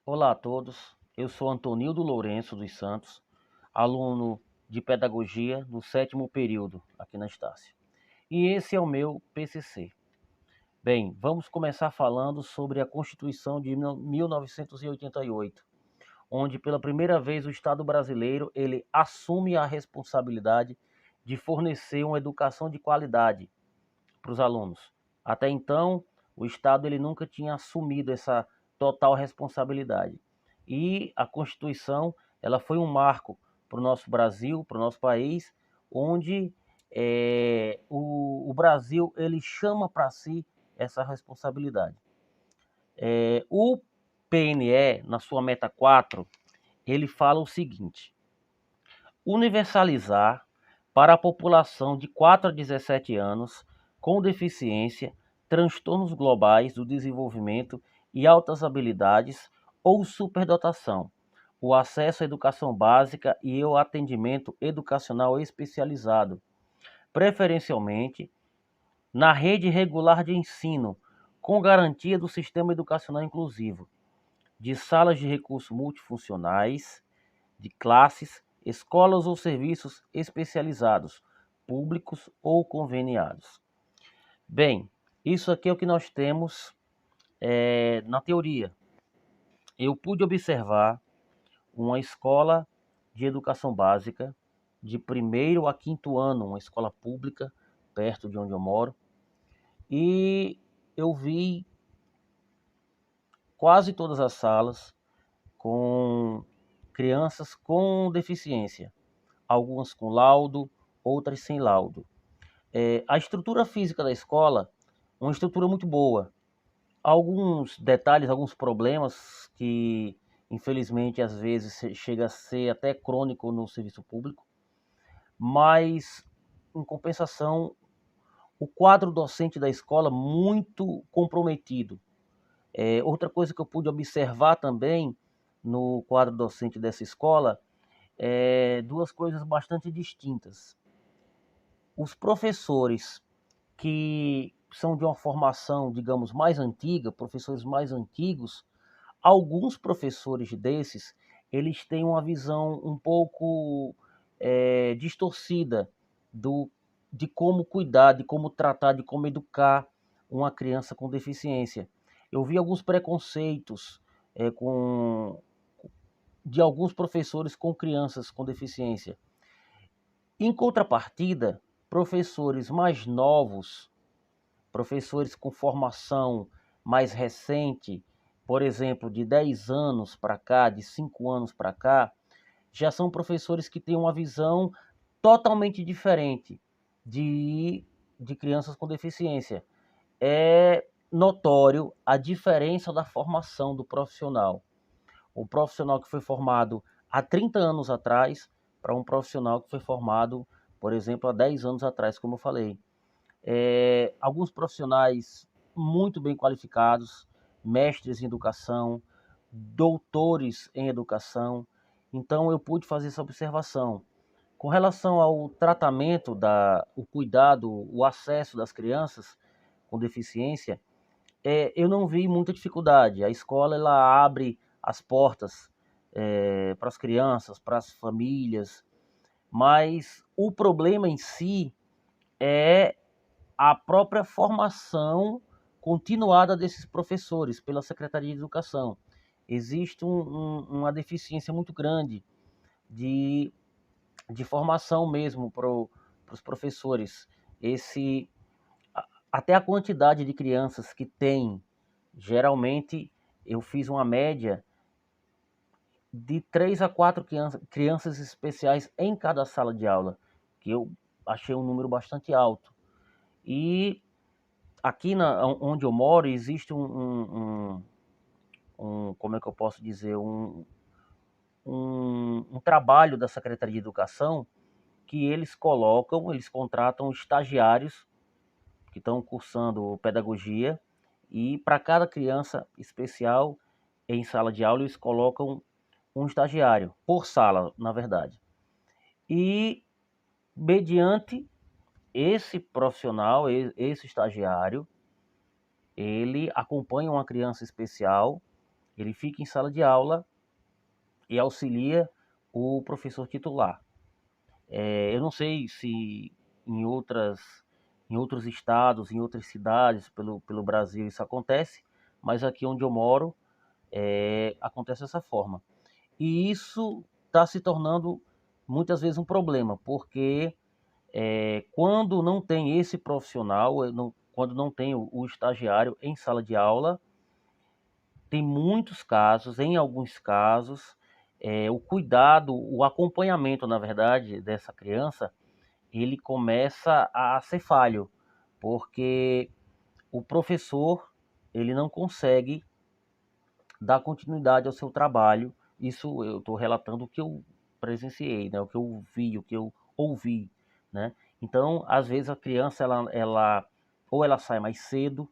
Olá a todos, eu sou Antonildo Lourenço dos Santos, aluno de Pedagogia no 7º período aqui na Estácio. E esse é o meu PCC. Bem, vamos começar falando sobre a Constituição de 1988, onde pela primeira vez o Estado brasileiro ele assume a responsabilidade de fornecer uma educação de qualidade para os alunos. Até então, o Estado ele nunca tinha assumido essa total responsabilidade. E a Constituição ela foi um marco para o nosso Brasil, para o nosso país, onde o Brasil ele chama para si essa responsabilidade. O PNE, na sua meta 4, ele fala o seguinte: universalizar para a população de 4 a 17 anos com deficiência, transtornos globais do desenvolvimento e altas habilidades ou superdotação, o acesso à educação básica e ao atendimento educacional especializado, preferencialmente na rede regular de ensino, com garantia do sistema educacional inclusivo, de salas de recursos multifuncionais, de classes, escolas ou serviços especializados, públicos ou conveniados. Bem, isso aqui é o que nós temos na teoria. Eu pude observar uma escola de educação básica de 1º a 5º ano, uma escola pública perto de onde eu moro, e eu vi quase todas as salas com crianças com deficiência, algumas com laudo, outras sem laudo. A estrutura física da escola, uma estrutura muito boa. Alguns detalhes, alguns problemas que, infelizmente, às vezes chega a ser até crônico no serviço público, mas, em compensação, o quadro docente da escola muito comprometido. Outra coisa que eu pude observar também no quadro docente dessa escola duas coisas bastante distintas. Os professores que são de uma formação, digamos, mais antiga, professores mais antigos, alguns professores desses, eles têm uma visão um pouco distorcida do, de como cuidar, de como tratar, de como educar uma criança com deficiência. Eu vi alguns preconceitos de alguns professores com crianças com deficiência. Em contrapartida, professores mais novos, professores com formação mais recente, por exemplo, de 10 anos para cá, de 5 anos para cá, já são professores que têm uma visão totalmente diferente de crianças com deficiência. É notório a diferença da formação do profissional. O profissional que foi formado há 30 anos atrás para um profissional que foi formado, por exemplo, há 10 anos atrás, como eu falei. Alguns profissionais muito bem qualificados, mestres em educação, doutores em educação. Então eu pude fazer essa observação. Com relação ao tratamento, o cuidado, o acesso das crianças com deficiência, eu não vi muita dificuldade. A escola ela abre as portas para as crianças, para as famílias, mas o problema em si é a própria formação continuada desses professores pela Secretaria de Educação. Existe uma deficiência muito grande de, de formação mesmo para os professores. Até a quantidade de crianças que tem, geralmente eu fiz uma média de 3 a 4 crianças especiais em cada sala de aula, que eu achei um número bastante alto. E aqui onde eu moro existe como é que eu posso dizer, um trabalho da Secretaria de Educação que eles contratam estagiários que estão cursando pedagogia e para cada criança especial em sala de aula eles colocam um estagiário por sala, na verdade. E mediante esse profissional, esse estagiário, ele acompanha uma criança especial Ele fica em sala de aula e auxilia o professor titular. Eu não sei se em outros estados, em outras cidades pelo Brasil isso acontece, mas aqui onde eu moro acontece dessa forma. E isso está se tornando muitas vezes um problema, porque quando não tem esse profissional, quando não tem o estagiário em sala de aula, tem muitos casos, em alguns casos, o cuidado, o acompanhamento, na verdade, dessa criança, ele começa a ser falho, porque o professor ele não consegue dar continuidade ao seu trabalho. Isso eu estou relatando o que eu presenciei, né? O que eu vi, o que eu ouvi, né? Então, às vezes a criança ou ela sai mais cedo,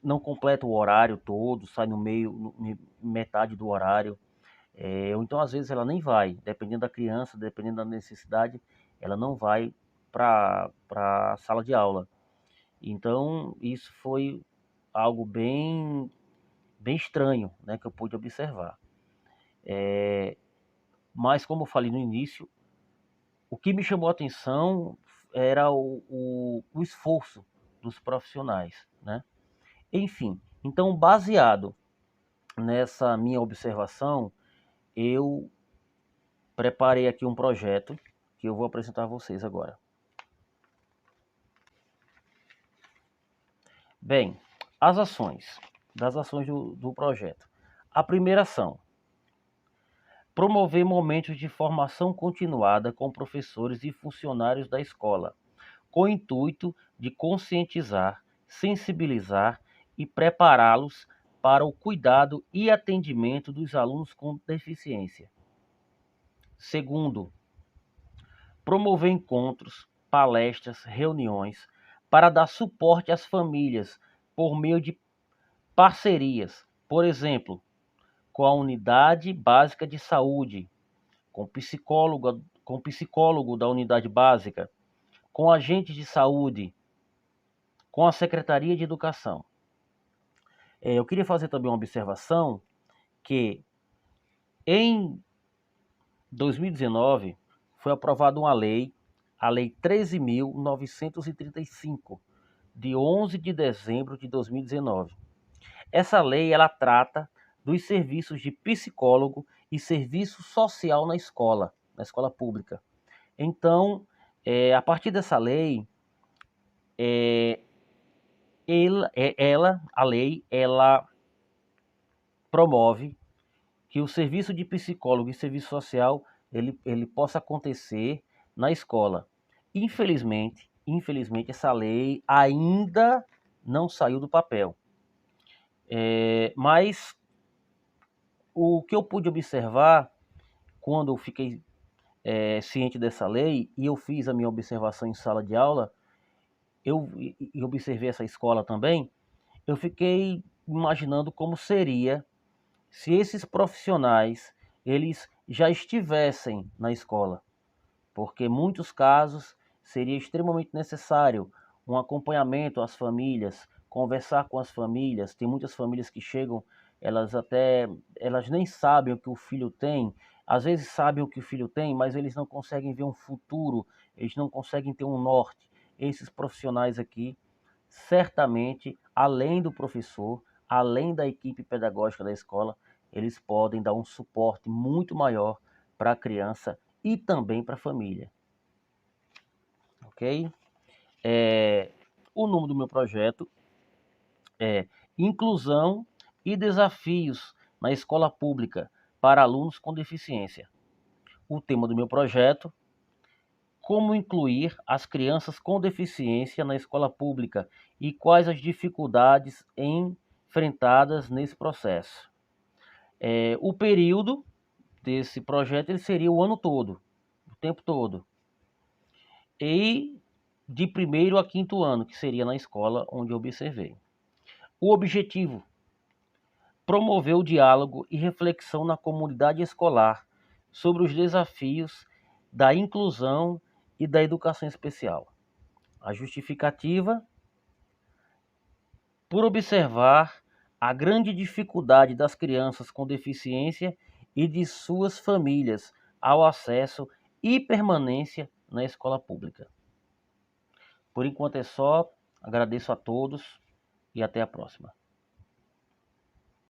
não completa o horário todo, sai no meio, metade do horário, ou então às vezes ela nem vai, dependendo da criança, dependendo da necessidade, ela não vai para a sala de aula. Então, isso foi algo bem estranho, né, que eu pude observar. Mas, como eu falei no início, o que me chamou a atenção era o esforço dos profissionais, né? Enfim, então, baseado nessa minha observação, eu preparei aqui um projeto que eu vou apresentar a vocês agora. Bem, as ações, das ações do projeto. A primeira ação: promover momentos de formação continuada com professores e funcionários da escola, com o intuito de conscientizar, sensibilizar e prepará-los para o cuidado e atendimento dos alunos com deficiência. Segundo, promover encontros, palestras, reuniões para dar suporte às famílias por meio de parcerias, por exemplo, com a Unidade Básica de Saúde, com psicólogo da unidade básica, com agentes de saúde, com a Secretaria de Educação. Eu queria fazer também uma observação que em 2019 foi aprovada uma lei, a Lei 13.935, de 11 de dezembro de 2019. Essa lei ela trata dos serviços de psicólogo e serviço social na escola pública. Então, a partir dessa lei, a lei, ela promove que o serviço de psicólogo e serviço social ele possa acontecer na escola. Infelizmente, essa lei ainda não saiu do papel. Mas o que eu pude observar quando eu fiquei ciente dessa lei e eu fiz a minha observação em sala de aula, eu observei essa escola também, eu fiquei imaginando como seria se esses profissionais eles já estivessem na escola, porque em muitos casos seria extremamente necessário um acompanhamento às famílias, conversar com as famílias. Tem muitas famílias que chegam, elas nem sabem o que o filho tem, às vezes sabem o que o filho tem, mas eles não conseguem ver um futuro, eles não conseguem ter um norte. Esses profissionais aqui, certamente, além do professor, além da equipe pedagógica da escola, eles podem dar um suporte muito maior para a criança e também para a família. Ok? O nome do meu projeto é Inclusão e Desafios na Escola Pública para Alunos com Deficiência. O tema do meu projeto: como incluir as crianças com deficiência na escola pública e quais as dificuldades enfrentadas nesse processo. O período desse projeto ele seria o ano todo, o tempo todo. E de primeiro a quinto ano, que seria na escola onde eu observei. O objetivo: promover o diálogo e reflexão na comunidade escolar sobre os desafios da inclusão e da educação especial. A justificativa: por observar a grande dificuldade das crianças com deficiência e de suas famílias ao acesso e permanência na escola pública. Por enquanto é só, agradeço a todos e até a próxima.